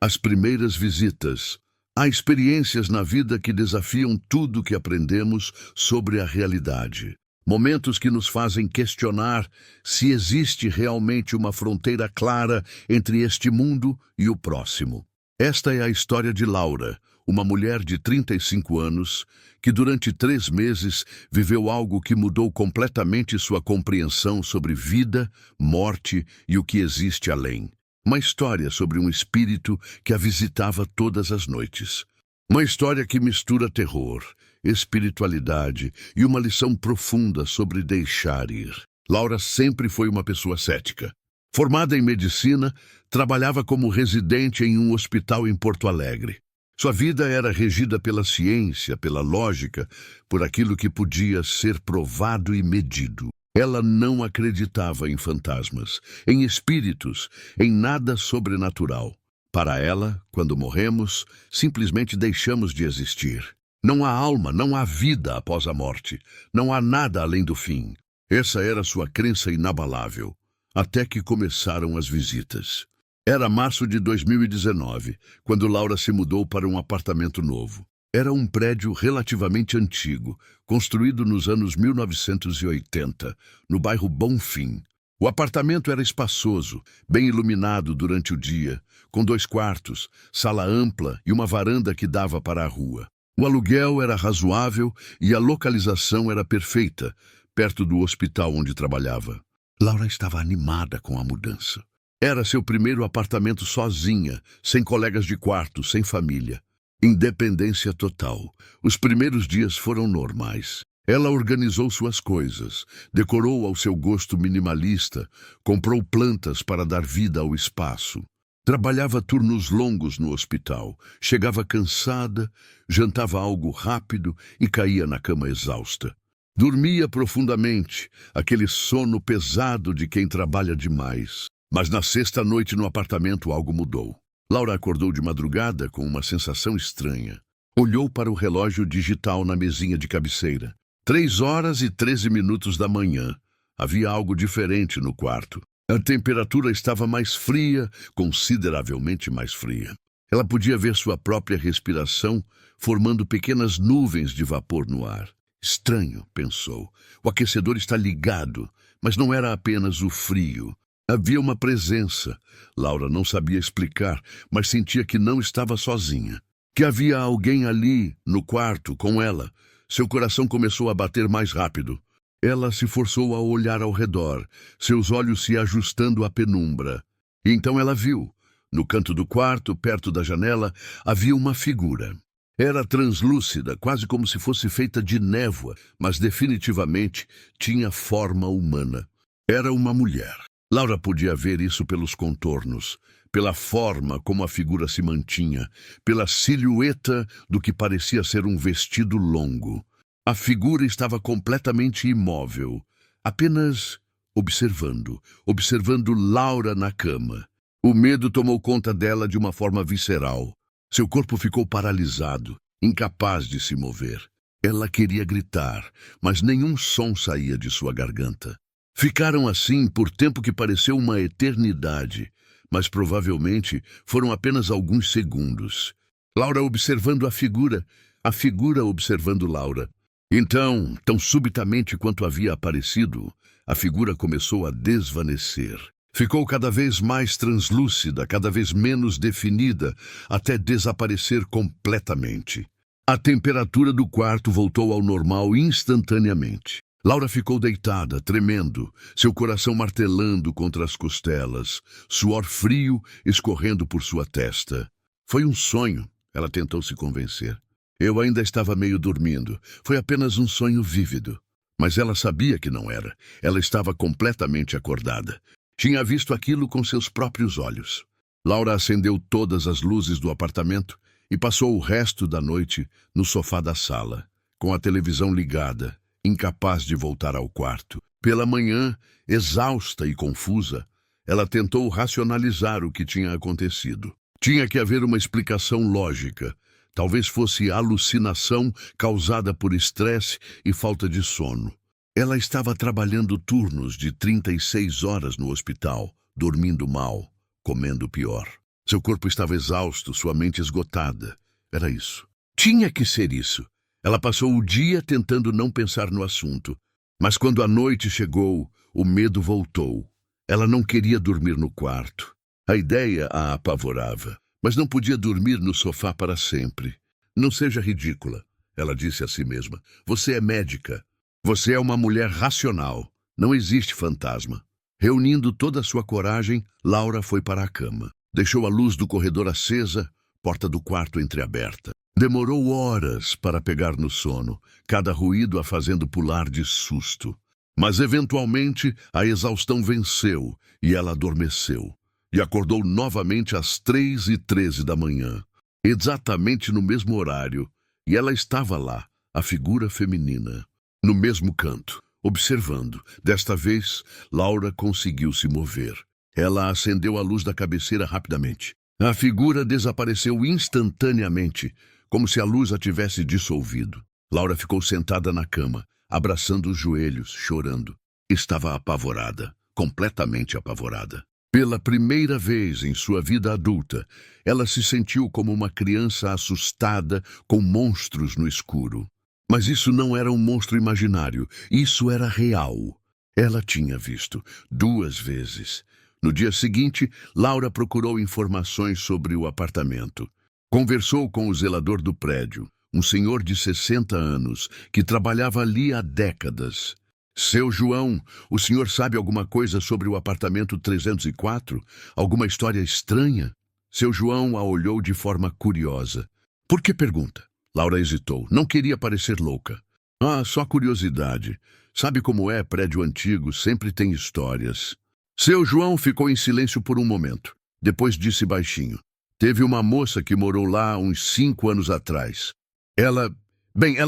As primeiras visitas. Há experiências na vida que desafiam tudo que aprendemos sobre a realidade. Momentos que nos fazem questionar se existe realmente uma fronteira clara entre este mundo e o próximo. Esta é a história de Laura, uma mulher de 35 anos, que durante 3 meses viveu algo que mudou completamente sua compreensão sobre vida, morte e o que existe além. Uma história sobre um espírito que a visitava todas as noites. Uma história que mistura terror, espiritualidade e uma lição profunda sobre deixar ir. Laura sempre foi uma pessoa cética. Formada em medicina, trabalhava como residente em um hospital em Porto Alegre. Sua vida era regida pela ciência, pela lógica, por aquilo que podia ser provado e medido. Ela não acreditava em fantasmas, em espíritos, em nada sobrenatural. Para ela, quando morremos, simplesmente deixamos de existir. Não há alma, não há vida após a morte. Não há nada além do fim. Essa era sua crença inabalável, até que começaram as visitas. Era março de 2019, quando Laura se mudou para um apartamento novo. Era um prédio relativamente antigo, construído nos anos 1980, no bairro Bonfim. O apartamento era espaçoso, bem iluminado durante o dia, com 2 quartos, sala ampla e uma varanda que dava para a rua. O aluguel era razoável e a localização era perfeita, perto do hospital onde trabalhava. Laura estava animada com a mudança. Era seu primeiro apartamento sozinha, sem colegas de quarto, sem família. Independência total. Os primeiros dias foram normais. Ela organizou suas coisas, decorou ao seu gosto minimalista, comprou plantas para dar vida ao espaço. Trabalhava turnos longos no hospital, chegava cansada, jantava algo rápido e caía na cama exausta. Dormia profundamente, aquele sono pesado de quem trabalha demais. Mas na 6ª noite no apartamento algo mudou. Laura acordou de madrugada com uma sensação estranha. Olhou para o relógio digital na mesinha de cabeceira. 3h13 da manhã. Havia algo diferente no quarto. A temperatura estava mais fria, consideravelmente mais fria. Ela podia ver sua própria respiração formando pequenas nuvens de vapor no ar. Estranho, pensou. O aquecedor está ligado, mas não era apenas o frio. Havia uma presença. Laura não sabia explicar, mas sentia que não estava sozinha. Que havia alguém ali, no quarto, com ela. Seu coração começou a bater mais rápido. Ela se forçou a olhar ao redor, seus olhos se ajustando à penumbra. E então ela viu. No canto do quarto, perto da janela, havia uma figura. Era translúcida, quase como se fosse feita de névoa, mas definitivamente tinha forma humana. Era uma mulher. Laura podia ver isso pelos contornos, pela forma como a figura se mantinha, pela silhueta do que parecia ser um vestido longo. A figura estava completamente imóvel, apenas observando Laura na cama. O medo tomou conta dela de uma forma visceral. Seu corpo ficou paralisado, incapaz de se mover. Ela queria gritar, mas nenhum som saía de sua garganta. Ficaram assim por tempo que pareceu uma eternidade, mas provavelmente foram apenas alguns segundos. Laura observando a figura observando Laura. Então, tão subitamente quanto havia aparecido, a figura começou a desvanecer. Ficou cada vez mais translúcida, cada vez menos definida, até desaparecer completamente. A temperatura do quarto voltou ao normal instantaneamente. Laura ficou deitada, tremendo, seu coração martelando contra as costelas, suor frio escorrendo por sua testa. Foi um sonho, ela tentou se convencer. Eu ainda estava meio dormindo. Foi apenas um sonho vívido. Mas ela sabia que não era. Ela estava completamente acordada. Tinha visto aquilo com seus próprios olhos. Laura acendeu todas as luzes do apartamento e passou o resto da noite no sofá da sala, com a televisão ligada, incapaz de voltar ao quarto. Pela manhã, exausta e confusa, ela tentou racionalizar o que tinha acontecido. Tinha que haver uma explicação lógica. Talvez fosse alucinação causada por estresse e falta de sono. Ela estava trabalhando turnos de 36 horas no hospital, dormindo mal, comendo pior. Seu corpo estava exausto, sua mente esgotada. Era isso. Tinha que ser isso. Ela passou o dia tentando não pensar no assunto. Mas quando a noite chegou, o medo voltou. Ela não queria dormir no quarto. A ideia a apavorava, mas não podia dormir no sofá para sempre. Não seja ridícula, ela disse a si mesma. Você é médica. Você é uma mulher racional. Não existe fantasma. Reunindo toda a sua coragem, Laura foi para a cama. Deixou a luz do corredor acesa, porta do quarto entreaberta. Demorou horas para pegar no sono, cada ruído a fazendo pular de susto. Mas, eventualmente, a exaustão venceu e ela adormeceu. E acordou novamente às 3h13 da manhã, exatamente no mesmo horário, e ela estava lá, a figura feminina, no mesmo canto, observando. Desta vez, Laura conseguiu se mover. Ela acendeu a luz da cabeceira rapidamente. A figura desapareceu instantaneamente, como se a luz a tivesse dissolvido. Laura ficou sentada na cama, abraçando os joelhos, chorando. Estava apavorada, completamente apavorada. Pela primeira vez em sua vida adulta, ela se sentiu como uma criança assustada com monstros no escuro. Mas isso não era um monstro imaginário, isso era real. Ela tinha visto 2 vezes. No dia seguinte, Laura procurou informações sobre o apartamento. Conversou com o zelador do prédio, um senhor de 60 anos, que trabalhava ali há décadas. Seu João, o senhor sabe alguma coisa sobre o apartamento 304? Alguma história estranha? Seu João a olhou de forma curiosa. Por que pergunta? Laura hesitou. Não queria parecer louca. Ah, só curiosidade. Sabe como é prédio antigo, sempre tem histórias. Seu João ficou em silêncio por um momento. Depois disse baixinho. Teve uma moça que morou lá uns 5 anos atrás. Ela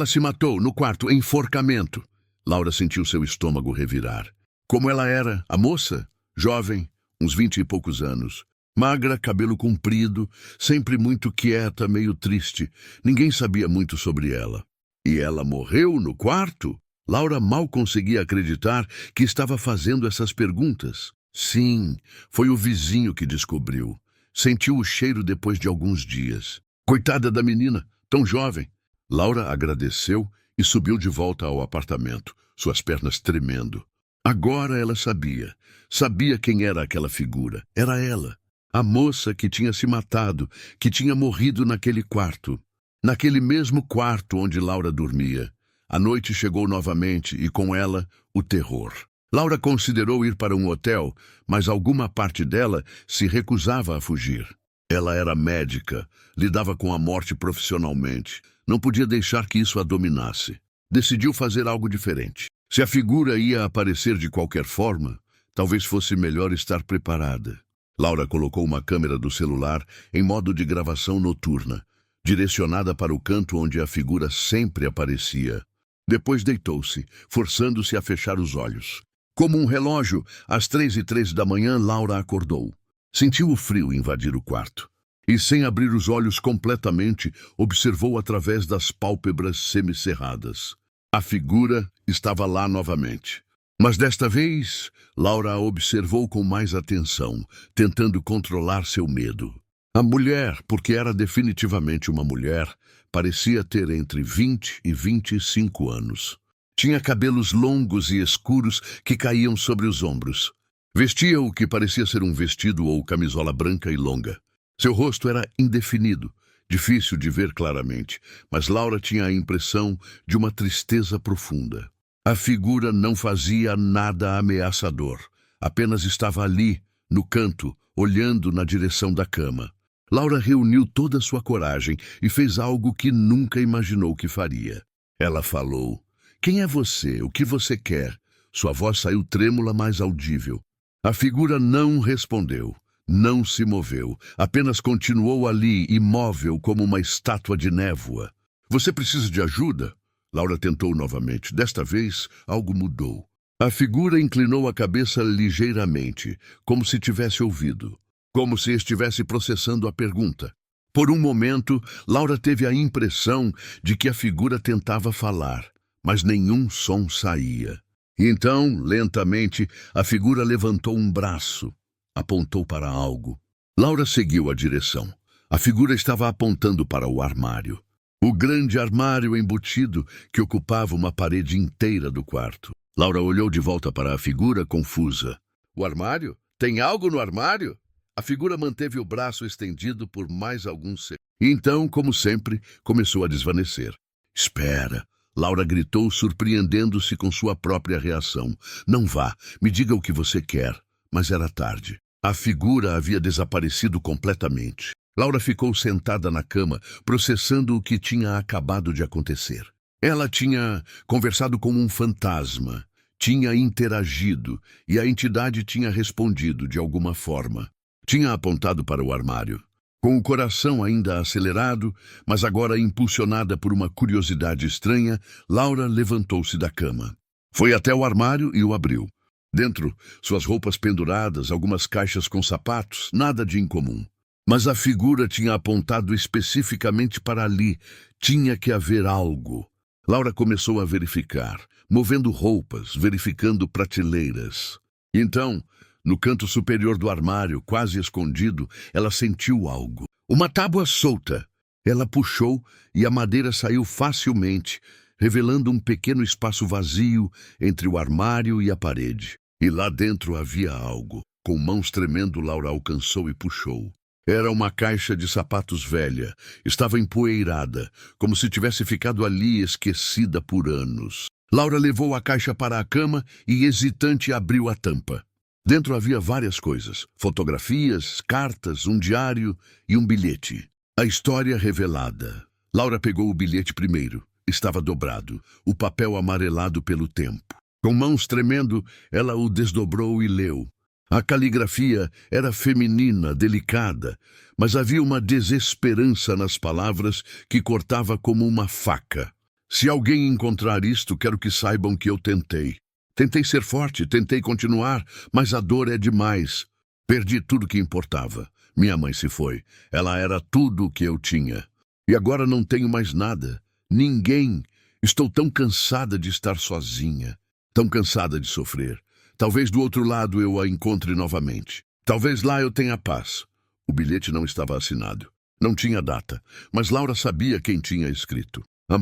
se matou no quarto, enforcamento. Laura sentiu seu estômago revirar. Como ela era, a moça? Jovem, uns 20 e poucos anos. Magra, cabelo comprido, sempre muito quieta, meio triste. Ninguém sabia muito sobre ela. E ela morreu no quarto? Laura mal conseguia acreditar que estava fazendo essas perguntas. Sim, foi o vizinho que descobriu. Sentiu o cheiro depois de alguns dias. Coitada da menina, tão jovem. Laura agradeceu e subiu de volta ao apartamento, suas pernas tremendo. Agora ela sabia. Sabia quem era aquela figura. Era ela. A moça que tinha se matado, que tinha morrido naquele quarto. Naquele mesmo quarto onde Laura dormia. A noite chegou novamente e com ela o terror. Laura considerou ir para um hotel, mas alguma parte dela se recusava a fugir. Ela era médica, lidava com a morte profissionalmente. Não podia deixar que isso a dominasse. Decidiu fazer algo diferente. Se a figura ia aparecer de qualquer forma, talvez fosse melhor estar preparada. Laura colocou uma câmera do celular em modo de gravação noturna, direcionada para o canto onde a figura sempre aparecia. Depois deitou-se, forçando-se a fechar os olhos. Como um relógio, às 3h13 da manhã, Laura acordou. Sentiu o frio invadir o quarto. E, sem abrir os olhos completamente, observou através das pálpebras semicerradas. A figura estava lá novamente. Mas desta vez, Laura a observou com mais atenção, tentando controlar seu medo. A mulher, porque era definitivamente uma mulher, parecia ter entre 20 e 25 anos. Tinha cabelos longos e escuros que caíam sobre os ombros. Vestia o que parecia ser um vestido ou camisola branca e longa. Seu rosto era indefinido, difícil de ver claramente, mas Laura tinha a impressão de uma tristeza profunda. A figura não fazia nada ameaçador, apenas estava ali, no canto, olhando na direção da cama. Laura reuniu toda a sua coragem e fez algo que nunca imaginou que faria. Ela falou: "Quem é você? O que você quer?" Sua voz saiu trêmula, mas audível. A figura não respondeu. Não se moveu, apenas continuou ali, imóvel como uma estátua de névoa. "Você precisa de ajuda?" Laura tentou novamente. Desta vez, algo mudou. A figura inclinou a cabeça ligeiramente, como se tivesse ouvido, como se estivesse processando a pergunta. Por um momento, Laura teve a impressão de que a figura tentava falar, mas nenhum som saía. E então, lentamente, a figura levantou um braço. Apontou para algo. Laura seguiu a direção. A figura estava apontando para o armário. O grande armário embutido que ocupava uma parede inteira do quarto. Laura olhou de volta para a figura, confusa. O armário? Tem algo no armário? A figura manteve o braço estendido por mais alguns segundos. Então, como sempre, começou a desvanecer. Espera! Laura gritou, surpreendendo-se com sua própria reação. Não vá, me diga o que você quer. Mas era tarde. A figura havia desaparecido completamente. Laura ficou sentada na cama, processando o que tinha acabado de acontecer. Ela tinha conversado com um fantasma, tinha interagido e a entidade tinha respondido de alguma forma. Tinha apontado para o armário. Com o coração ainda acelerado, mas agora impulsionada por uma curiosidade estranha, Laura levantou-se da cama. Foi até o armário e o abriu. Dentro, suas roupas penduradas, algumas caixas com sapatos, nada de incomum. Mas a figura tinha apontado especificamente para ali. Tinha que haver algo. Laura começou a verificar, movendo roupas, verificando prateleiras. Então, no canto superior do armário, quase escondido, ela sentiu algo. Uma tábua solta. Ela puxou e a madeira saiu facilmente, revelando um pequeno espaço vazio entre o armário e a parede. E lá dentro havia algo. Com mãos tremendo, Laura alcançou e puxou. Era uma caixa de sapatos velha. Estava empoeirada, como se tivesse ficado ali esquecida por anos. Laura levou a caixa para a cama e, hesitante, abriu a tampa. Dentro havia várias coisas. Fotografias, cartas, um diário e um bilhete. A história revelada. Laura pegou o bilhete primeiro. Estava dobrado, o papel amarelado pelo tempo. Com mãos tremendo, ela o desdobrou e leu. A caligrafia era feminina, delicada, mas havia uma desesperança nas palavras que cortava como uma faca. Se alguém encontrar isto, quero que saibam que eu tentei. Tentei ser forte, tentei continuar, mas a dor é demais. Perdi tudo que importava. Minha mãe se foi. Ela era tudo o que eu tinha. E agora não tenho mais nada. Ninguém. Estou tão cansada de estar sozinha. Tão cansada de sofrer. Talvez do outro lado eu a encontre novamente. Talvez lá eu tenha paz. O bilhete não estava assinado. Não tinha data, mas Laura sabia quem tinha escrito. A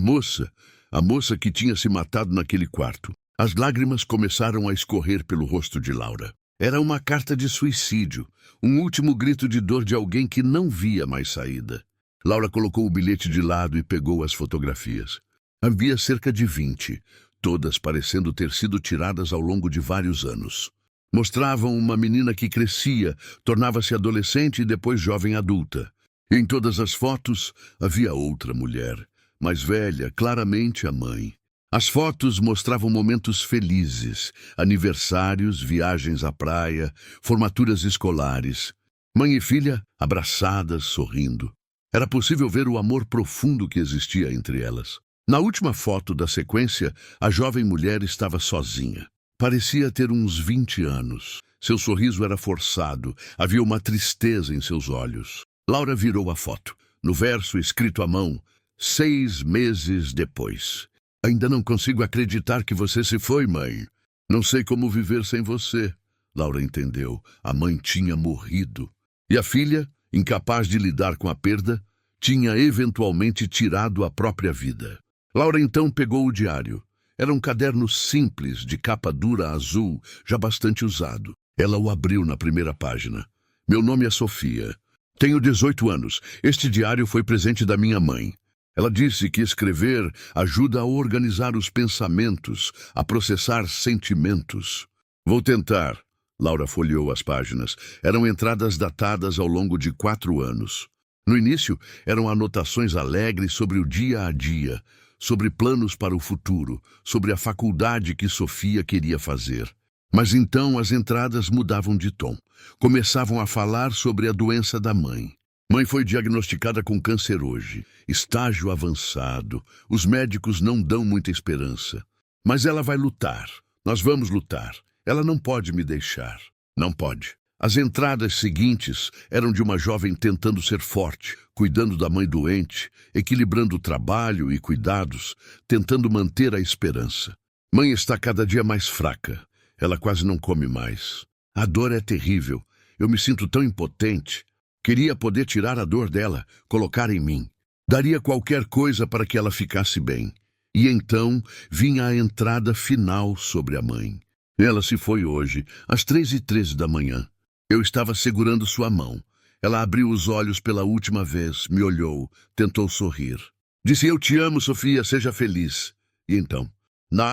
moça que tinha se matado naquele quarto. As lágrimas começaram a escorrer pelo rosto de Laura. Era uma carta de suicídio, um último grito de dor de alguém que não via mais saída. Laura colocou o bilhete de lado e pegou as fotografias. Havia cerca de 20. Todas parecendo ter sido tiradas ao longo de vários anos. Mostravam uma menina que crescia, tornava-se adolescente e depois jovem adulta. Em todas as fotos havia outra mulher, mais velha, claramente a mãe. As fotos mostravam momentos felizes, aniversários, viagens à praia, formaturas escolares. Mãe e filha abraçadas, sorrindo. Era possível ver o amor profundo que existia entre elas. Na última foto da sequência, a jovem mulher estava sozinha. Parecia ter uns 20 anos. Seu sorriso era forçado, havia uma tristeza em seus olhos. Laura virou a foto. No verso, escrito à mão, 6 meses depois. Ainda não consigo acreditar que você se foi, mãe. Não sei como viver sem você. Laura entendeu. A mãe tinha morrido. E a filha, incapaz de lidar com a perda, tinha eventualmente tirado a própria vida. Laura então pegou o diário. Era um caderno simples, de capa dura azul, já bastante usado. Ela o abriu na primeira página. Meu nome é Sofia. Tenho 18 anos. Este diário foi presente da minha mãe. Ela disse que escrever ajuda a organizar os pensamentos, a processar sentimentos. Vou tentar. Laura folheou as páginas. Eram entradas datadas ao longo de 4 anos. No início, eram anotações alegres sobre o dia a dia, sobre planos para o futuro, sobre a faculdade que Sofia queria fazer. Mas então as entradas mudavam de tom. Começavam a falar sobre a doença da mãe. Mãe foi diagnosticada com câncer hoje, estágio avançado. Os médicos não dão muita esperança. Mas ela vai lutar. Nós vamos lutar. Ela não pode me deixar. Não pode. As entradas seguintes eram de uma jovem tentando ser forte, cuidando da mãe doente, equilibrando o trabalho e cuidados, tentando manter a esperança. Mãe está cada dia mais fraca. Ela quase não come mais. A dor é terrível. Eu me sinto tão impotente. Queria poder tirar a dor dela, colocar em mim. Daria qualquer coisa para que ela ficasse bem. E então vinha a entrada final sobre a mãe. Ela se foi hoje, às 3h13 da manhã. Eu estava segurando sua mão. Ela abriu os olhos pela última vez, me olhou, tentou sorrir. Disse: "Eu te amo, Sofia, seja feliz." E então,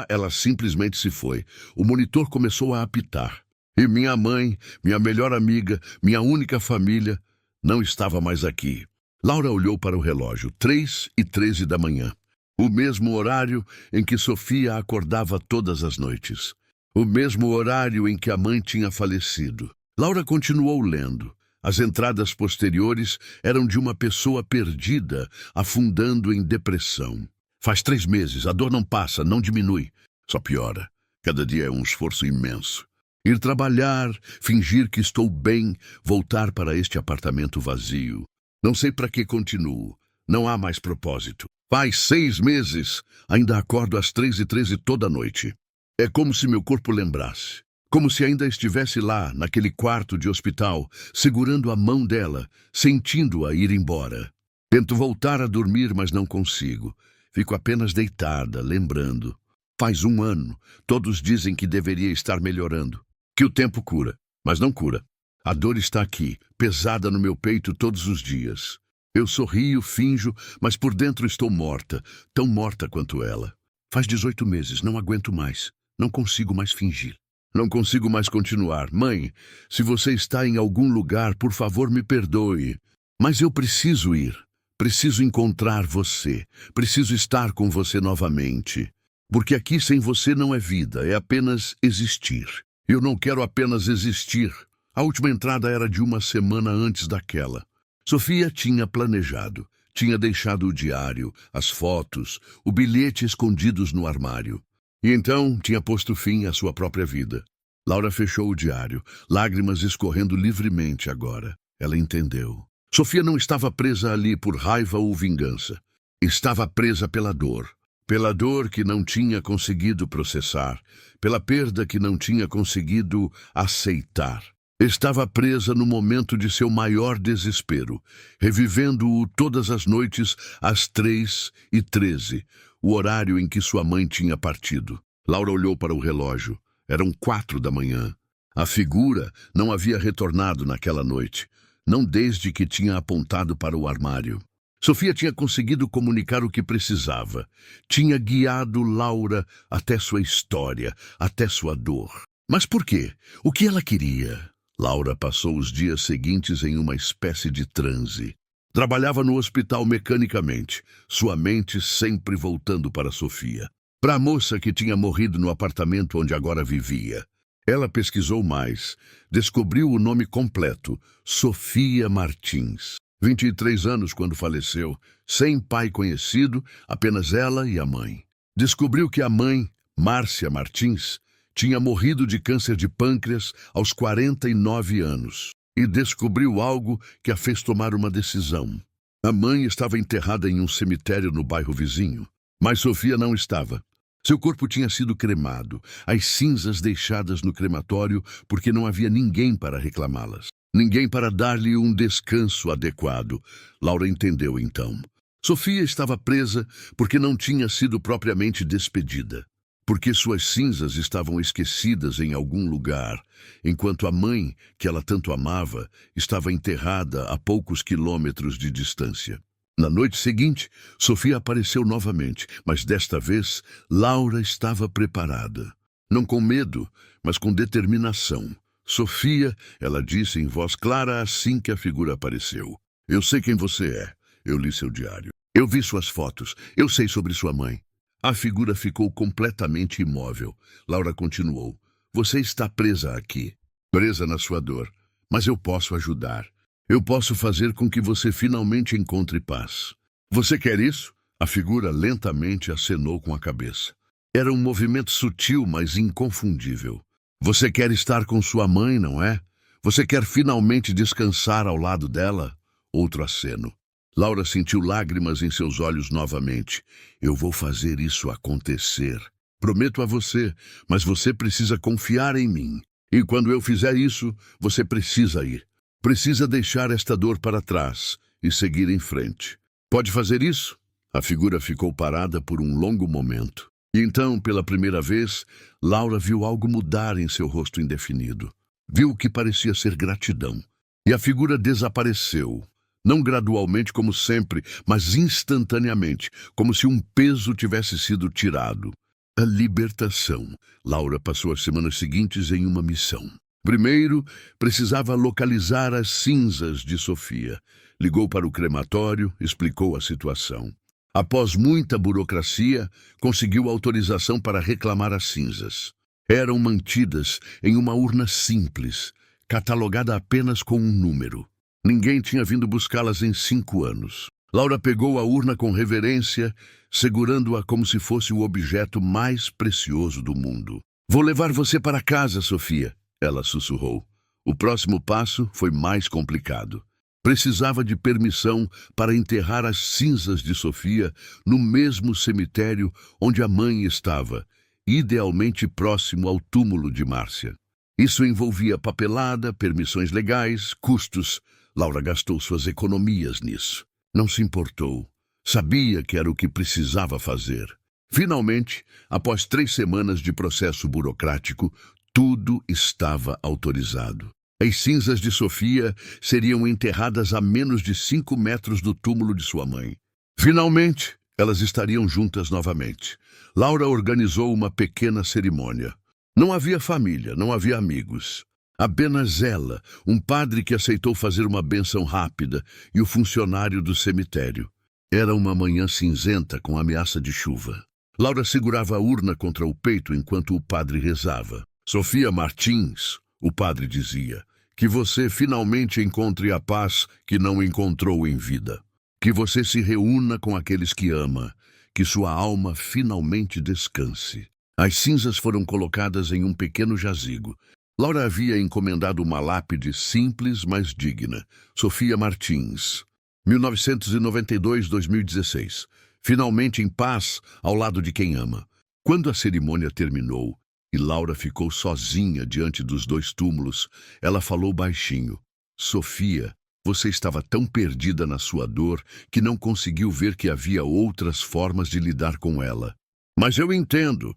ela simplesmente se foi. O monitor começou a apitar. E minha mãe, minha melhor amiga, minha única família, não estava mais aqui. Laura olhou para o relógio, 3h13 da manhã. O mesmo horário em que Sofia acordava todas as noites. O mesmo horário em que a mãe tinha falecido. Laura continuou lendo. As entradas posteriores eram de uma pessoa perdida, afundando em depressão. Faz 3 meses, a dor não passa, não diminui, só piora. Cada dia é um esforço imenso. Ir trabalhar, fingir que estou bem, voltar para este apartamento vazio. Não sei para que continuo, não há mais propósito. Faz 6 meses, ainda acordo às 3h13 toda noite. É como se meu corpo lembrasse. Como se ainda estivesse lá, naquele quarto de hospital, segurando a mão dela, sentindo-a ir embora. Tento voltar a dormir, mas não consigo. Fico apenas deitada, lembrando. Faz 1 ano, todos dizem que deveria estar melhorando. Que o tempo cura, mas não cura. A dor está aqui, pesada no meu peito todos os dias. Eu sorrio, finjo, mas por dentro estou morta, tão morta quanto ela. Faz 18 meses, não aguento mais. Não consigo mais fingir. Não consigo mais continuar. Mãe, se você está em algum lugar, por favor, me perdoe. Mas eu preciso ir. Preciso encontrar você. Preciso estar com você novamente. Porque aqui sem você não é vida, é apenas existir. Eu não quero apenas existir. A última entrada era de 1 semana antes daquela. Sofia tinha planejado. Tinha deixado o diário, as fotos, o bilhete escondidos no armário. E então tinha posto fim à sua própria vida. Laura fechou o diário, lágrimas escorrendo livremente agora. Ela entendeu. Sofia não estava presa ali por raiva ou vingança. Estava presa pela dor. Pela dor que não tinha conseguido processar. Pela perda que não tinha conseguido aceitar. Estava presa no momento de seu maior desespero, revivendo-o todas as noites às 3h13. O horário em que sua mãe tinha partido. Laura olhou para o relógio. Eram 4 da manhã. A figura não havia retornado naquela noite, não desde que tinha apontado para o armário. Sofia tinha conseguido comunicar o que precisava. Tinha guiado Laura até sua história, até sua dor. Mas por quê? O que ela queria? Laura passou os dias seguintes em uma espécie de transe. Trabalhava no hospital mecanicamente, sua mente sempre voltando para Sofia. Para a moça que tinha morrido no apartamento onde agora vivia. Ela pesquisou mais, descobriu o nome completo, Sofia Martins. 23 anos quando faleceu, sem pai conhecido, apenas ela e a mãe. Descobriu que a mãe, Márcia Martins, tinha morrido de câncer de pâncreas aos 49 anos. E descobriu algo que a fez tomar uma decisão. A mãe estava enterrada em um cemitério no bairro vizinho, mas Sofia não estava. Seu corpo tinha sido cremado, as cinzas deixadas no crematório porque não havia ninguém para reclamá-las. Ninguém para dar-lhe um descanso adequado. Laura entendeu então. Sofia estava presa porque não tinha sido propriamente despedida. Porque suas cinzas estavam esquecidas em algum lugar, enquanto a mãe, que ela tanto amava, estava enterrada a poucos quilômetros de distância. Na noite seguinte, Sofia apareceu novamente, mas desta vez, Laura estava preparada. Não com medo, mas com determinação. Sofia, ela disse em voz clara assim que a figura apareceu. Eu sei quem você é. Eu li seu diário. Eu vi suas fotos. Eu sei sobre sua mãe. A figura ficou completamente imóvel. Laura continuou. Você está presa aqui, presa na sua dor. Mas eu posso ajudar. Eu posso fazer com que você finalmente encontre paz. Você quer isso? A figura lentamente acenou com a cabeça. Era um movimento sutil, mas inconfundível. Você quer estar com sua mãe, não é? Você quer finalmente descansar ao lado dela? Outro aceno. Laura sentiu lágrimas em seus olhos novamente. Eu vou fazer isso acontecer. Prometo a você, mas você precisa confiar em mim. E quando eu fizer isso, você precisa ir. Precisa deixar esta dor para trás e seguir em frente. Pode fazer isso? A figura ficou parada por um longo momento. E então, pela primeira vez, Laura viu algo mudar em seu rosto indefinido. Viu o que parecia ser gratidão. E a figura desapareceu. Não gradualmente como sempre, mas instantaneamente, como se um peso tivesse sido tirado. A libertação. Laura passou as semanas seguintes em uma missão. Primeiro, precisava localizar as cinzas de Sofia. Ligou para o crematório, explicou a situação. Após muita burocracia, conseguiu autorização para reclamar as cinzas. Eram mantidas em uma urna simples, catalogada apenas com um número. Ninguém tinha vindo buscá-las em 5 anos. Laura pegou a urna com reverência, segurando-a como se fosse o objeto mais precioso do mundo. "Vou levar você para casa, Sofia", ela sussurrou. O próximo passo foi mais complicado. Precisava de permissão para enterrar as cinzas de Sofia no mesmo cemitério onde a mãe estava, idealmente próximo ao túmulo de Márcia. Isso envolvia papelada, permissões legais, custos. Laura gastou suas economias nisso. Não se importou. Sabia que era o que precisava fazer. Finalmente, após 3 semanas de processo burocrático, tudo estava autorizado. As cinzas de Sofia seriam enterradas a menos de 5 metros do túmulo de sua mãe. Finalmente, elas estariam juntas novamente. Laura organizou uma pequena cerimônia. Não havia família, não havia amigos. Apenas ela, um padre que aceitou fazer uma bênção rápida e o funcionário do cemitério. Era uma manhã cinzenta com ameaça de chuva. Laura segurava a urna contra o peito enquanto o padre rezava. "Sofia Martins", o padre dizia, "que você finalmente encontre a paz que não encontrou em vida. Que você se reúna com aqueles que ama. Que sua alma finalmente descanse." As cinzas foram colocadas em um pequeno jazigo. Laura havia encomendado uma lápide simples, mas digna. Sofia Martins, 1992-2016. Finalmente em paz, ao lado de quem ama. Quando a cerimônia terminou e Laura ficou sozinha diante dos 2 túmulos, ela falou baixinho: "Sofia, você estava tão perdida na sua dor que não conseguiu ver que havia outras formas de lidar com ela. Mas eu entendo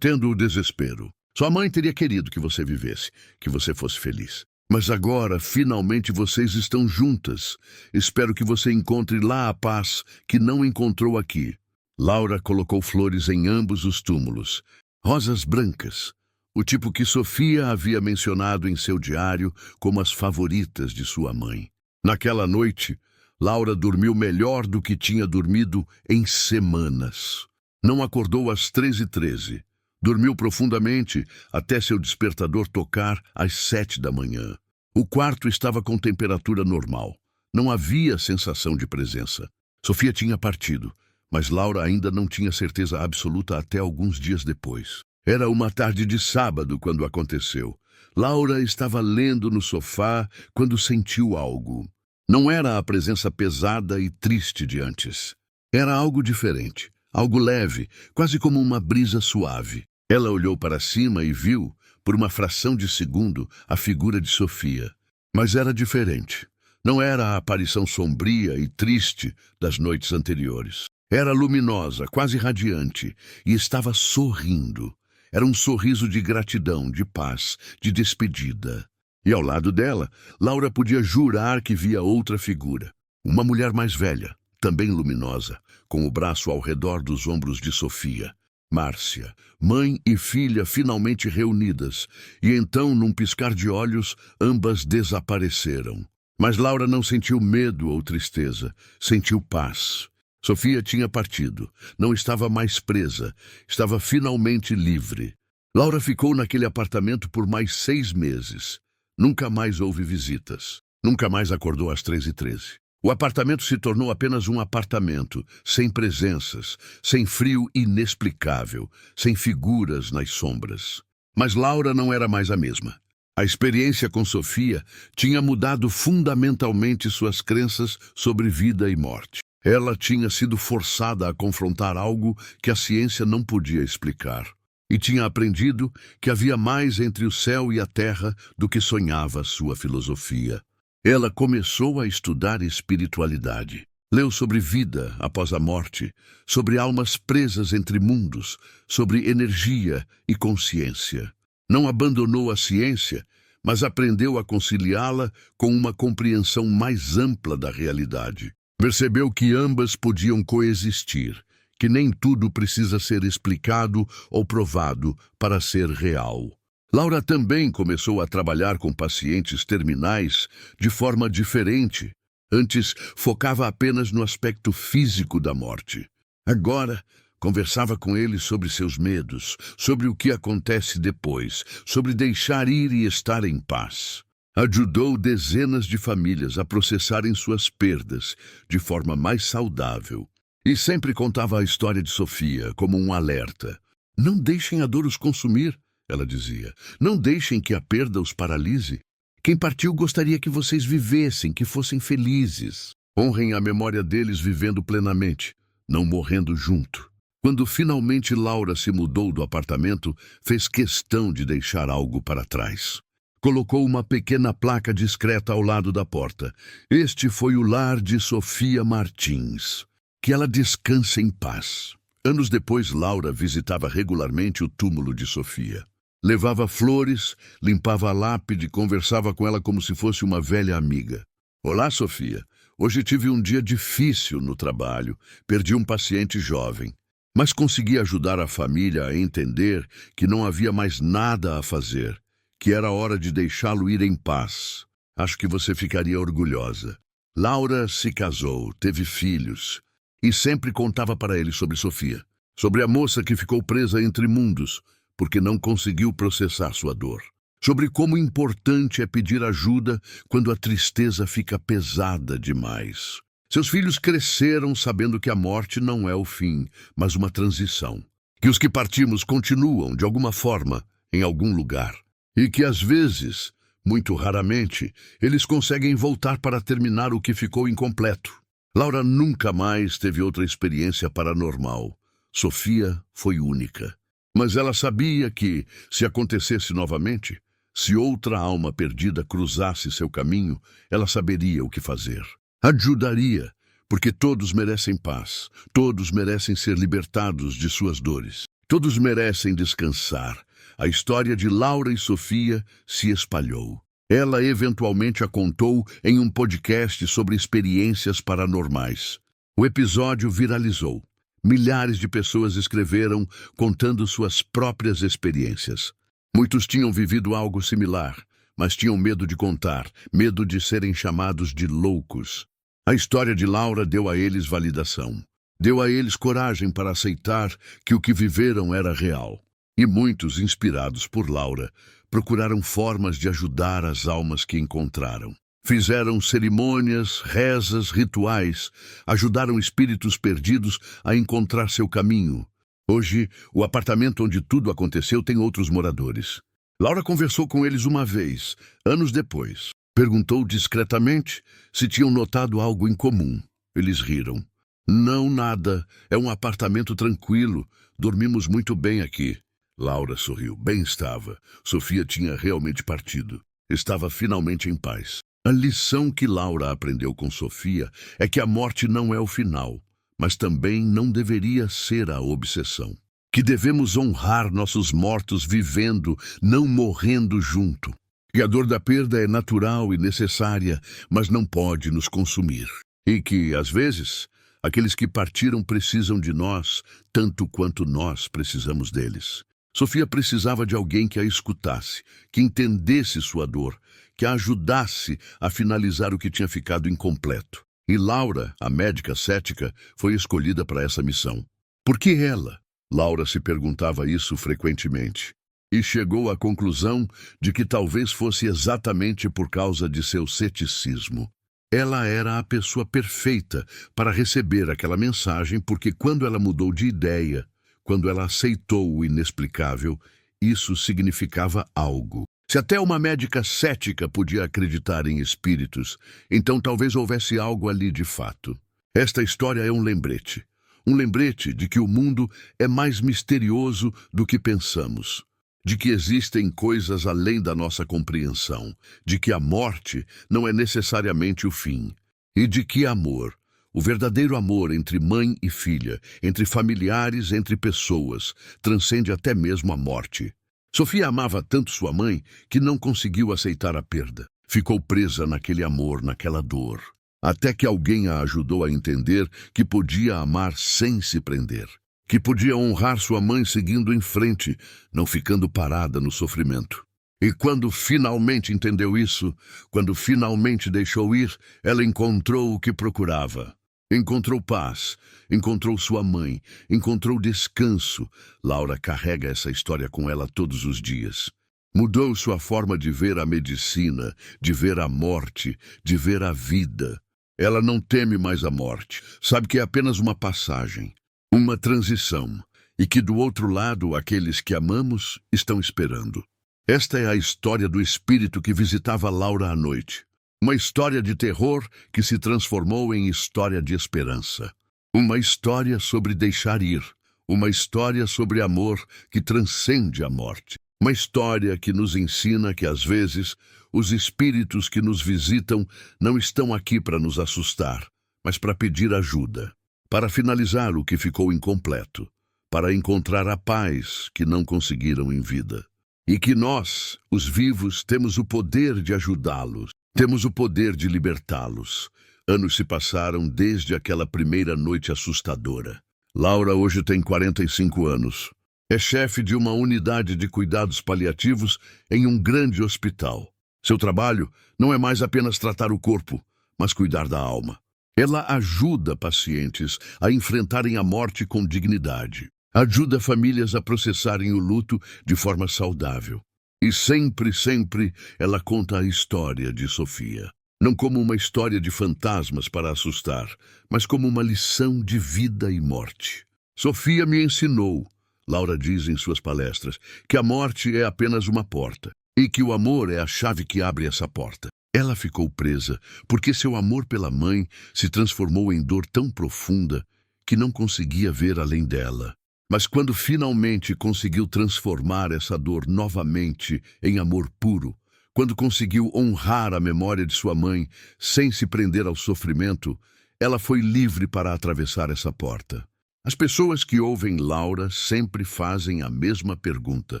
o desespero. Sua mãe teria querido que você vivesse, que você fosse feliz. Mas agora, finalmente, vocês estão juntas. Espero que você encontre lá a paz que não encontrou aqui." Laura colocou flores em ambos os túmulos. Rosas brancas, o tipo que Sofia havia mencionado em seu diário como as favoritas de sua mãe. Naquela noite, Laura dormiu melhor do que tinha dormido em semanas. Não acordou às 13h13. Dormiu profundamente até seu despertador tocar às 7 da manhã. O quarto estava com temperatura normal. Não havia sensação de presença. Sofia tinha partido, mas Laura ainda não tinha certeza absoluta até alguns dias depois. Era uma tarde de sábado quando aconteceu. Laura estava lendo no sofá quando sentiu algo. Não era a presença pesada e triste de antes. Era algo diferente. Algo leve, quase como uma brisa suave. Ela olhou para cima e viu, por uma fração de segundo, a figura de Sofia. Mas era diferente. Não era a aparição sombria e triste das noites anteriores. Era luminosa, quase radiante, e estava sorrindo. Era um sorriso de gratidão, de paz, de despedida. E ao lado dela, Laura podia jurar que via outra figura. Uma mulher mais velha, também luminosa, com o braço ao redor dos ombros de Sofia. Márcia, mãe e filha finalmente reunidas, e então, num piscar de olhos, ambas desapareceram. Mas Laura não sentiu medo ou tristeza, sentiu paz. Sofia tinha partido, não estava mais presa, estava finalmente livre. Laura ficou naquele apartamento por mais 6 meses. Nunca mais houve visitas. Nunca mais acordou às 13h13. O apartamento se tornou apenas um apartamento, sem presenças, sem frio inexplicável, sem figuras nas sombras. Mas Laura não era mais a mesma. A experiência com Sofia tinha mudado fundamentalmente suas crenças sobre vida e morte. Ela tinha sido forçada a confrontar algo que a ciência não podia explicar. E tinha aprendido que havia mais entre o céu e a terra do que sonhava sua filosofia. Ela começou a estudar espiritualidade. Leu sobre vida após a morte, sobre almas presas entre mundos, sobre energia e consciência. Não abandonou a ciência, mas aprendeu a conciliá-la com uma compreensão mais ampla da realidade. Percebeu que ambas podiam coexistir, que nem tudo precisa ser explicado ou provado para ser real. Laura também começou a trabalhar com pacientes terminais de forma diferente. Antes, focava apenas no aspecto físico da morte. Agora, conversava com eles sobre seus medos, sobre o que acontece depois, sobre deixar ir e estar em paz. Ajudou dezenas de famílias a processarem suas perdas de forma mais saudável. E sempre contava a história de Sofia como um alerta. Não deixem a dor os consumir, ela dizia. Não deixem que a perda os paralise. Quem partiu gostaria que vocês vivessem, que fossem felizes. Honrem a memória deles vivendo plenamente, não morrendo junto. Quando finalmente Laura se mudou do apartamento, fez questão de deixar algo para trás. Colocou uma pequena placa discreta ao lado da porta. Este foi o lar de Sofia Martins. Que ela descanse em paz. Anos depois, Laura visitava regularmente o túmulo de Sofia. Levava flores, limpava a lápide, conversava com ela como se fosse uma velha amiga. Olá, Sofia. Hoje tive um dia difícil no trabalho. Perdi um paciente jovem. Mas consegui ajudar a família a entender que não havia mais nada a fazer, que era hora de deixá-lo ir em paz. Acho que você ficaria orgulhosa. Laura se casou, teve filhos, e sempre contava para ele sobre Sofia, sobre a moça que ficou presa entre mundos, porque não conseguiu processar sua dor. Sobre como importante é pedir ajuda quando a tristeza fica pesada demais. Seus filhos cresceram sabendo que a morte não é o fim, mas uma transição. Que os que partimos continuam, de alguma forma, em algum lugar. E que, às vezes, muito raramente, eles conseguem voltar para terminar o que ficou incompleto. Laura nunca mais teve outra experiência paranormal. Sofia foi única. Mas ela sabia que, se acontecesse novamente, se outra alma perdida cruzasse seu caminho, ela saberia o que fazer. Ajudaria, porque todos merecem paz, todos merecem ser libertados de suas dores, todos merecem descansar. A história de Laura e Sofia se espalhou. Ela eventualmente a contou em um podcast sobre experiências paranormais. O episódio viralizou. Milhares de pessoas escreveram contando suas próprias experiências. Muitos tinham vivido algo similar, mas tinham medo de contar, medo de serem chamados de loucos. A história de Laura deu a eles validação. Deu a eles coragem para aceitar que o que viveram era real. E muitos, inspirados por Laura, procuraram formas de ajudar as almas que encontraram. Fizeram cerimônias, rezas, rituais, ajudaram espíritos perdidos a encontrar seu caminho. Hoje, o apartamento onde tudo aconteceu tem outros moradores. Laura conversou com eles uma vez, anos depois. Perguntou discretamente se tinham notado algo em comum. Eles riram. Não, nada. É um apartamento tranquilo. Dormimos muito bem aqui. Laura sorriu. Bem estava. Sofia tinha realmente partido. Estava finalmente em paz. A lição que Laura aprendeu com Sofia é que a morte não é o final, mas também não deveria ser a obsessão. Que devemos honrar nossos mortos vivendo, não morrendo junto. Que a dor da perda é natural e necessária, mas não pode nos consumir. E que, às vezes, aqueles que partiram precisam de nós, tanto quanto nós precisamos deles. Sofia precisava de alguém que a escutasse, que entendesse sua dor, que a ajudasse a finalizar o que tinha ficado incompleto. E Laura, a médica cética, foi escolhida para essa missão. Por que ela? Laura se perguntava isso frequentemente. E chegou à conclusão de que talvez fosse exatamente por causa de seu ceticismo. Ela era a pessoa perfeita para receber aquela mensagem, porque quando ela mudou de ideia, quando ela aceitou o inexplicável, isso significava algo. Se até uma médica cética podia acreditar em espíritos, então talvez houvesse algo ali de fato. Esta história é um lembrete. Um lembrete de que o mundo é mais misterioso do que pensamos. de que existem coisas além da nossa compreensão, de que a morte não é necessariamente o fim, e de que amor, o verdadeiro amor entre mãe e filha, entre familiares, entre pessoas, transcende até mesmo a morte. Sofia amava tanto sua mãe que não conseguiu aceitar a perda. Ficou presa naquele amor, naquela dor, até que alguém a ajudou a entender que podia amar sem se prender, que podia honrar sua mãe seguindo em frente, não ficando parada no sofrimento. E quando finalmente entendeu isso, quando finalmente deixou ir, ela encontrou o que procurava. Encontrou paz, encontrou sua mãe, encontrou descanso. Laura carrega essa história com ela todos os dias. Mudou sua forma de ver a medicina, de ver a morte, de ver a vida. Ela não teme mais a morte, sabe que é apenas uma passagem, uma transição, e que do outro lado aqueles que amamos estão esperando. Esta é a história do espírito que visitava Laura à noite. Uma história de terror que se transformou em história de esperança. Uma história sobre deixar ir. Uma história sobre amor que transcende a morte. Uma história que nos ensina que, às vezes, os espíritos que nos visitam não estão aqui para nos assustar, mas para pedir ajuda, para finalizar o que ficou incompleto, para encontrar a paz que não conseguiram em vida. E que nós, os vivos, temos o poder de ajudá-los. Temos o poder de libertá-los. Anos se passaram desde aquela primeira noite assustadora. Laura hoje tem 45 anos. É chefe de uma unidade de cuidados paliativos em um grande hospital. Seu trabalho não é mais apenas tratar o corpo, mas cuidar da alma. Ela ajuda pacientes a enfrentarem a morte com dignidade. Ajuda famílias a processarem o luto de forma saudável. E sempre, sempre, ela conta a história de Sofia. Não como uma história de fantasmas para assustar, mas como uma lição de vida e morte. Sofia me ensinou, Laura diz em suas palestras, que a morte é apenas uma porta, e que o amor é a chave que abre essa porta. Ela ficou presa porque seu amor pela mãe se transformou em dor tão profunda que não conseguia ver além dela. Mas quando finalmente conseguiu transformar essa dor novamente em amor puro, quando conseguiu honrar a memória de sua mãe sem se prender ao sofrimento, ela foi livre para atravessar essa porta. As pessoas que ouvem Laura sempre fazem a mesma pergunta.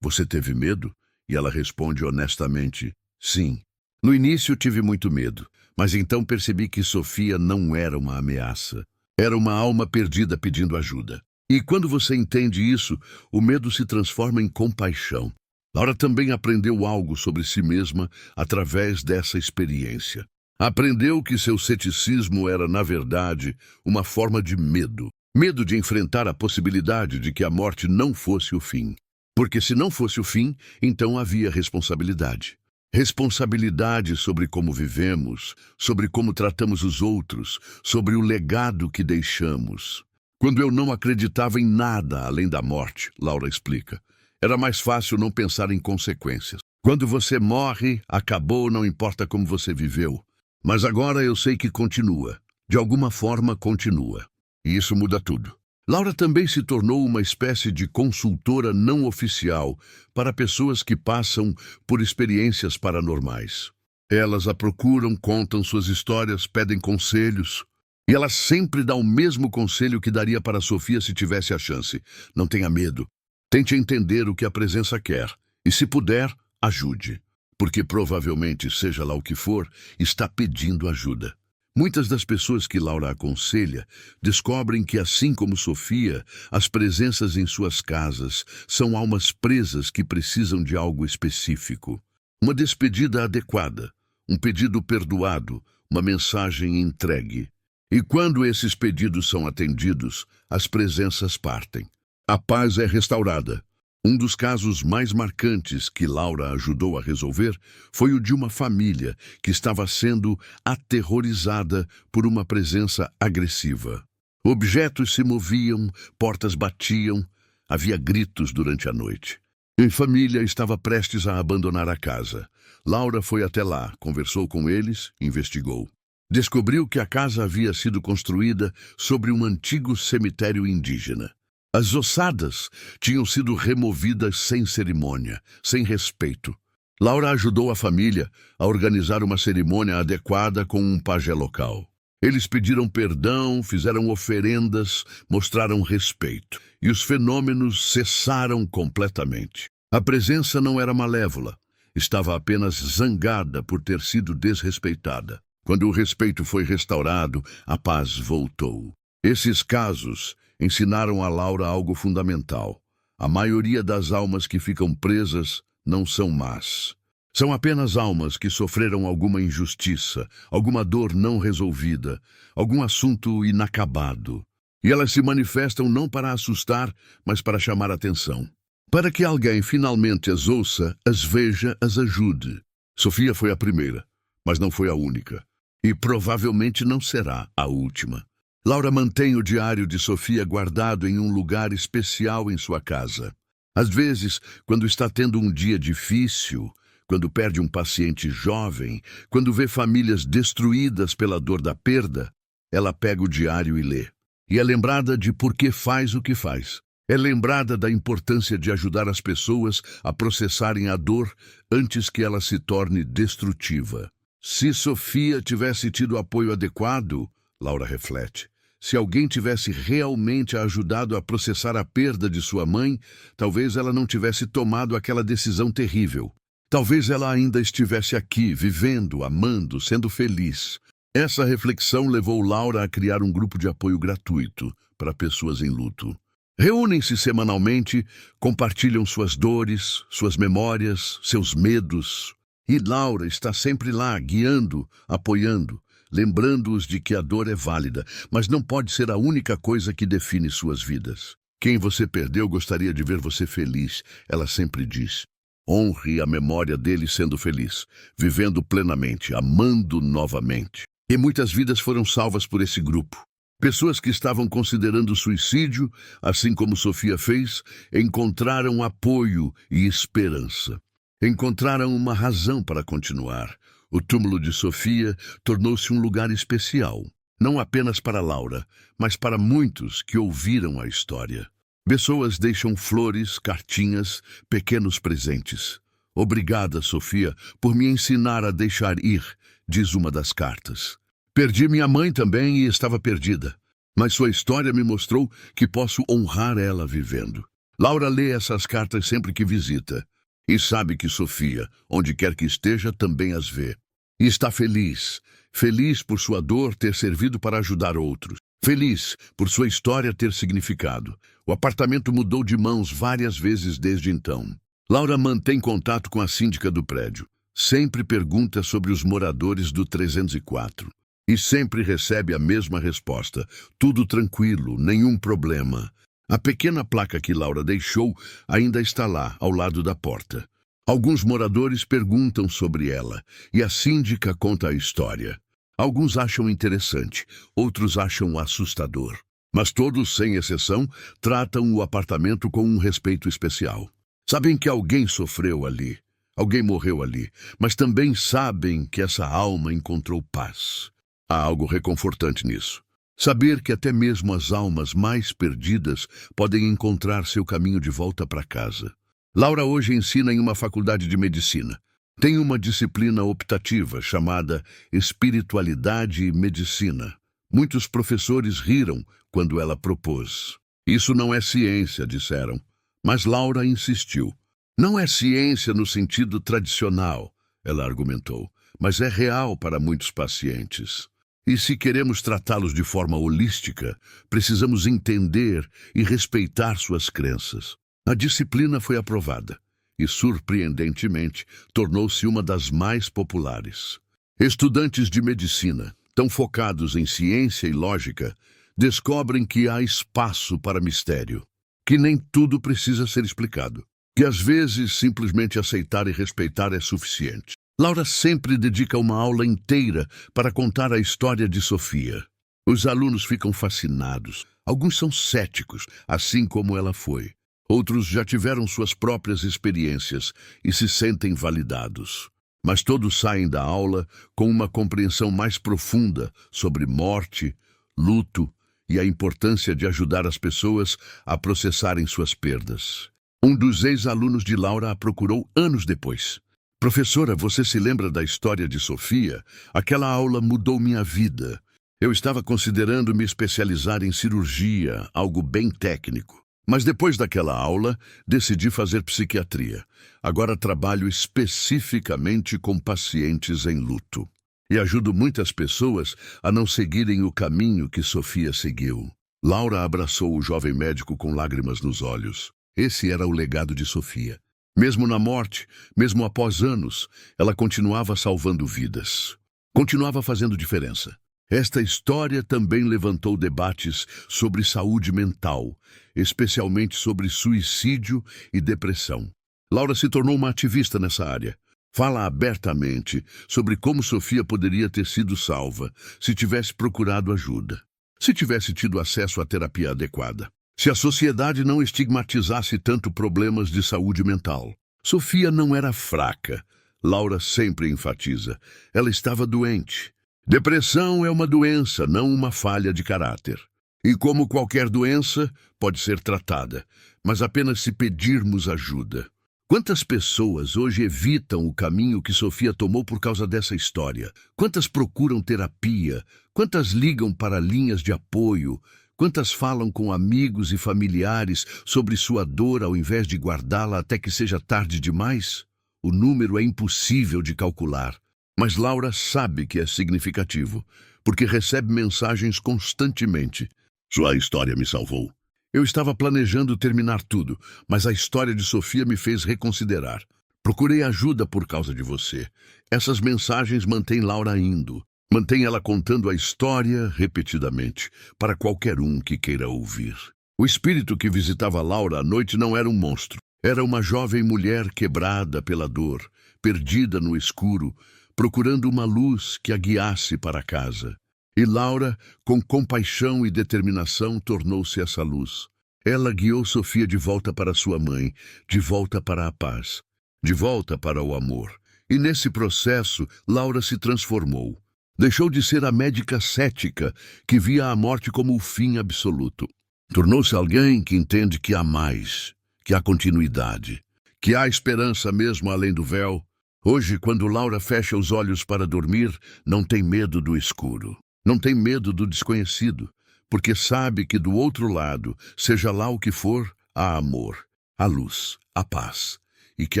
Você teve medo? E ela responde honestamente, sim. No início tive muito medo, mas então percebi que Sofia não era uma ameaça. Era uma alma perdida pedindo ajuda. E quando você entende isso, o medo se transforma em compaixão. Laura também aprendeu algo sobre si mesma através dessa experiência. Aprendeu que seu ceticismo era, na verdade, uma forma de medo. Medo de enfrentar a possibilidade de que a morte não fosse o fim. Porque se não fosse o fim, então havia responsabilidade. Responsabilidade sobre como vivemos, sobre como tratamos os outros, sobre o legado que deixamos. Quando eu não acreditava em nada além da morte, Laura explica, era mais fácil não pensar em consequências. Quando você morre, acabou, não importa como você viveu. Mas agora eu sei que continua. De alguma forma continua. E isso muda tudo. Laura também se tornou uma espécie de consultora não oficial para pessoas que passam por experiências paranormais. Elas a procuram, contam suas histórias, pedem conselhos. E ela sempre dá o mesmo conselho que daria para Sofia se tivesse a chance. Não tenha medo. Tente entender o que a presença quer. E se puder, ajude. Porque provavelmente, seja lá o que for, está pedindo ajuda. Muitas das pessoas que Laura aconselha descobrem que, assim como Sofia, as presenças em suas casas são almas presas que precisam de algo específico. Uma despedida adequada, um pedido perdoado, uma mensagem entregue. E quando esses pedidos são atendidos, as presenças partem. A paz é restaurada. Um dos casos mais marcantes que Laura ajudou a resolver foi o de uma família que estava sendo aterrorizada por uma presença agressiva. Objetos se moviam, portas batiam, havia gritos durante a noite. A família estava prestes a abandonar a casa. Laura foi até lá, conversou com eles, investigou. Descobriu que a casa havia sido construída sobre um antigo cemitério indígena. As ossadas tinham sido removidas sem cerimônia, sem respeito. Laura ajudou a família a organizar uma cerimônia adequada com um pajé local. Eles pediram perdão, fizeram oferendas, mostraram respeito. E os fenômenos cessaram completamente. A presença não era malévola, estava apenas zangada por ter sido desrespeitada. Quando o respeito foi restaurado, a paz voltou. Esses casos ensinaram a Laura algo fundamental. A maioria das almas que ficam presas não são más. São apenas almas que sofreram alguma injustiça, alguma dor não resolvida, algum assunto inacabado. E elas se manifestam não para assustar, mas para chamar atenção. Para que alguém finalmente as ouça, as veja, as ajude. Sofia foi a primeira, mas não foi a única. E provavelmente não será a última. Laura mantém o diário de Sofia guardado em um lugar especial em sua casa. Às vezes, quando está tendo um dia difícil, quando perde um paciente jovem, quando vê famílias destruídas pela dor da perda, ela pega o diário e lê. E é lembrada de por que faz o que faz. É lembrada da importância de ajudar as pessoas a processarem a dor antes que ela se torne destrutiva. Se Sofia tivesse tido apoio adequado, Laura reflete, se alguém tivesse realmente a ajudado a processar a perda de sua mãe, talvez ela não tivesse tomado aquela decisão terrível. Talvez ela ainda estivesse aqui, vivendo, amando, sendo feliz. Essa reflexão levou Laura a criar um grupo de apoio gratuito para pessoas em luto. Reúnem-se semanalmente, compartilham suas dores, suas memórias, seus medos. E Laura está sempre lá, guiando, apoiando, lembrando-os de que a dor é válida, mas não pode ser a única coisa que define suas vidas. Quem você perdeu gostaria de ver você feliz, ela sempre diz. Honre a memória dele sendo feliz, vivendo plenamente, amando novamente. E muitas vidas foram salvas por esse grupo. Pessoas que estavam considerando suicídio, assim como Sofia fez, encontraram apoio e esperança. Encontraram uma razão para continuar. O túmulo de Sofia tornou-se um lugar especial, não apenas para Laura, mas para muitos que ouviram a história. Pessoas deixam flores, cartinhas, pequenos presentes. Obrigada, Sofia, por me ensinar a deixar ir, diz uma das cartas. Perdi minha mãe também e estava perdida, mas sua história me mostrou que posso honrar ela vivendo. Laura lê essas cartas sempre que visita. E sabe que Sofia, onde quer que esteja, também as vê. E está feliz. Feliz por sua dor ter servido para ajudar outros. Feliz por sua história ter significado. O apartamento mudou de mãos várias vezes desde então. Laura mantém contato com a síndica do prédio. Sempre pergunta sobre os moradores do 304. E sempre recebe a mesma resposta. Tudo tranquilo, nenhum problema. A pequena placa que Laura deixou ainda está lá, ao lado da porta. Alguns moradores perguntam sobre ela, e a síndica conta a história. Alguns acham interessante, outros acham assustador. Mas todos, sem exceção, tratam o apartamento com um respeito especial. Sabem que alguém sofreu ali, alguém morreu ali, mas também sabem que essa alma encontrou paz. Há algo reconfortante nisso. Saber que até mesmo as almas mais perdidas podem encontrar seu caminho de volta para casa. Laura hoje ensina em uma faculdade de medicina. Tem uma disciplina optativa chamada Espiritualidade e Medicina. Muitos professores riram quando ela propôs. Isso não é ciência, disseram. Mas Laura insistiu. Não é ciência no sentido tradicional, ela argumentou, mas é real para muitos pacientes. E se queremos tratá-los de forma holística, precisamos entender e respeitar suas crenças. A disciplina foi aprovada e, surpreendentemente, tornou-se uma das mais populares. Estudantes de medicina, tão focados em ciência e lógica, descobrem que há espaço para mistério, que nem tudo precisa ser explicado, que às vezes simplesmente aceitar e respeitar é suficiente. Laura sempre dedica uma aula inteira para contar a história de Sofia. Os alunos ficam fascinados. Alguns são céticos, assim como ela foi. Outros já tiveram suas próprias experiências e se sentem validados. Mas todos saem da aula com uma compreensão mais profunda sobre morte, luto e a importância de ajudar as pessoas a processarem suas perdas. Um dos ex-alunos de Laura a procurou anos depois. Professora, você se lembra da história de Sofia? Aquela aula mudou minha vida. Eu estava considerando me especializar em cirurgia, algo bem técnico. Mas depois daquela aula, decidi fazer psiquiatria. Agora trabalho especificamente com pacientes em luto. E ajudo muitas pessoas a não seguirem o caminho que Sofia seguiu. Laura abraçou o jovem médico com lágrimas nos olhos. Esse era o legado de Sofia. Mesmo na morte, mesmo após anos, ela continuava salvando vidas. Continuava fazendo diferença. Esta história também levantou debates sobre saúde mental, especialmente sobre suicídio e depressão. Laura se tornou uma ativista nessa área. Fala abertamente sobre como Sofia poderia ter sido salva se tivesse procurado ajuda, se tivesse tido acesso à terapia adequada, se a sociedade não estigmatizasse tanto problemas de saúde mental. Sofia não era fraca. Laura sempre enfatiza. Ela estava doente. Depressão é uma doença, não uma falha de caráter. E como qualquer doença, pode ser tratada, mas apenas se pedirmos ajuda. Quantas pessoas hoje evitam o caminho que Sofia tomou por causa dessa história? Quantas procuram terapia? Quantas ligam para linhas de apoio? Quantas falam com amigos e familiares sobre sua dor ao invés de guardá-la até que seja tarde demais? O número é impossível de calcular. Mas Laura sabe que é significativo, porque recebe mensagens constantemente. Sua história me salvou. Eu estava planejando terminar tudo, mas a história de Sofia me fez reconsiderar. Procurei ajuda por causa de você. Essas mensagens mantêm Laura indo. Mantém ela contando a história repetidamente, para qualquer um que queira ouvir. O espírito que visitava Laura à noite não era um monstro. Era uma jovem mulher quebrada pela dor, perdida no escuro, procurando uma luz que a guiasse para casa. E Laura, com compaixão e determinação, tornou-se essa luz. Ela guiou Sofia de volta para sua mãe, de volta para a paz, de volta para o amor. E nesse processo, Laura se transformou. Deixou de ser a médica cética que via a morte como o fim absoluto. Tornou-se alguém que entende que há mais, que há continuidade, que há esperança mesmo além do véu. Hoje, quando Laura fecha os olhos para dormir, não tem medo do escuro. Não tem medo do desconhecido, porque sabe que do outro lado, seja lá o que for, há amor, há luz, há paz, e que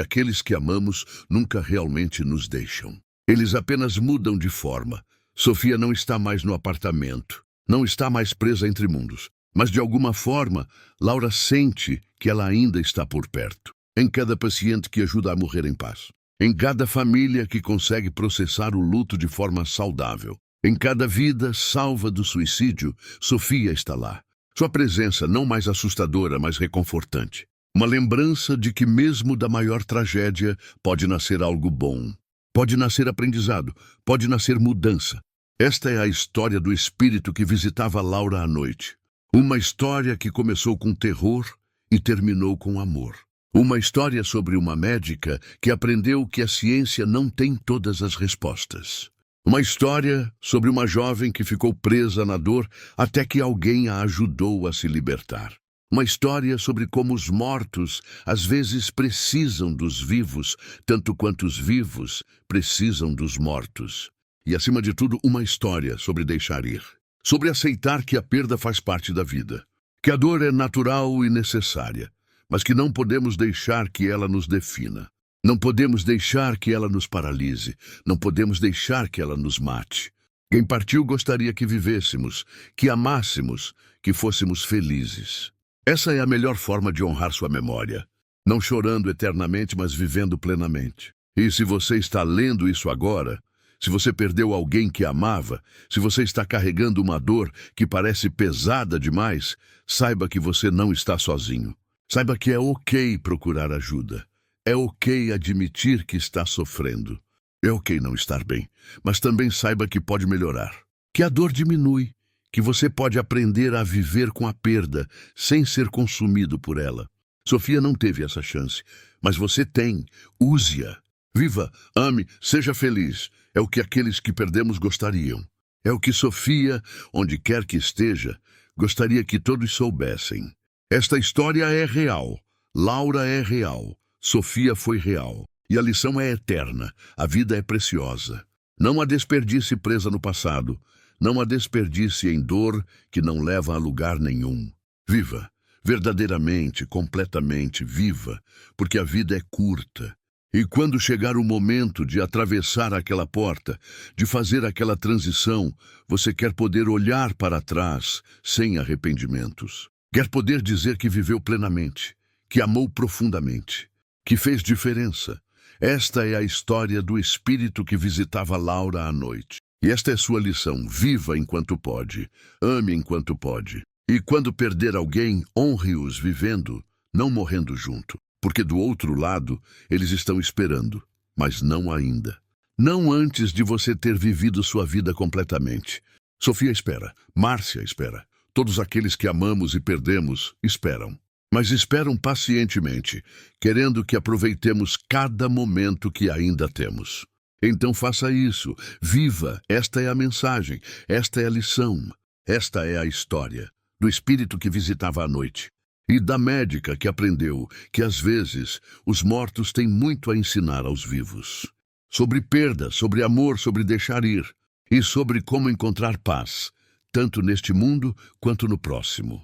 aqueles que amamos nunca realmente nos deixam. Eles apenas mudam de forma. Sofia não está mais no apartamento, não está mais presa entre mundos, mas de alguma forma, Laura sente que ela ainda está por perto. Em cada paciente que ajuda a morrer em paz, em cada família que consegue processar o luto de forma saudável, em cada vida salva do suicídio, Sofia está lá. Sua presença não mais assustadora, mas reconfortante. Uma lembrança de que mesmo da maior tragédia pode nascer algo bom. Pode nascer aprendizado, pode nascer mudança. Esta é a história do espírito que visitava Laura à noite. Uma história que começou com terror e terminou com amor. Uma história sobre uma médica que aprendeu que a ciência não tem todas as respostas. Uma história sobre uma jovem que ficou presa na dor até que alguém a ajudou a se libertar. Uma história sobre como os mortos às vezes precisam dos vivos, tanto quanto os vivos precisam dos mortos. E, acima de tudo, uma história sobre deixar ir. Sobre aceitar que a perda faz parte da vida. Que a dor é natural e necessária, mas que não podemos deixar que ela nos defina. Não podemos deixar que ela nos paralise. Não podemos deixar que ela nos mate. Quem partiu gostaria que vivêssemos, que amássemos, que fôssemos felizes. Essa é a melhor forma de honrar sua memória. Não chorando eternamente, mas vivendo plenamente. E se você está lendo isso agora, se você perdeu alguém que amava, se você está carregando uma dor que parece pesada demais, saiba que você não está sozinho. Saiba que é ok procurar ajuda. É ok admitir que está sofrendo. É ok não estar bem, mas também saiba que pode melhorar. Que a dor diminui, que você pode aprender a viver com a perda sem ser consumido por ela. Sofia não teve essa chance, mas você tem. Use-a. Viva, ame, seja feliz. É o que aqueles que perdemos gostariam. É o que Sofia, onde quer que esteja, Gostaria que todos soubessem. Esta história é real. Laura é real. Sofia foi real. E a lição é eterna. A vida é preciosa. Não a desperdice presa no passado. Não a desperdice em dor que não leva a lugar nenhum. Viva. Verdadeiramente, completamente viva. Porque a vida é curta. E quando chegar o momento de atravessar aquela porta, de fazer aquela transição, você quer poder olhar para trás sem arrependimentos. Quer poder dizer que viveu plenamente, que amou profundamente, que fez diferença. Esta é a história do espírito que visitava Laura à noite. E esta é sua lição: viva enquanto pode, ame enquanto pode. E quando perder alguém, honre-os vivendo, não morrendo junto. Porque do outro lado, eles estão esperando, mas não ainda. Não antes de você ter vivido sua vida completamente. Sofia espera, Márcia espera, todos aqueles que amamos e perdemos esperam. Mas esperam pacientemente, querendo que aproveitemos cada momento que ainda temos. Então faça isso, viva, esta é a mensagem, esta é a lição, esta é a história do espírito que visitava à noite. E da médica que aprendeu que, às vezes, os mortos têm muito a ensinar aos vivos. Sobre perda, sobre amor, sobre deixar ir. E sobre como encontrar paz, tanto neste mundo quanto no próximo.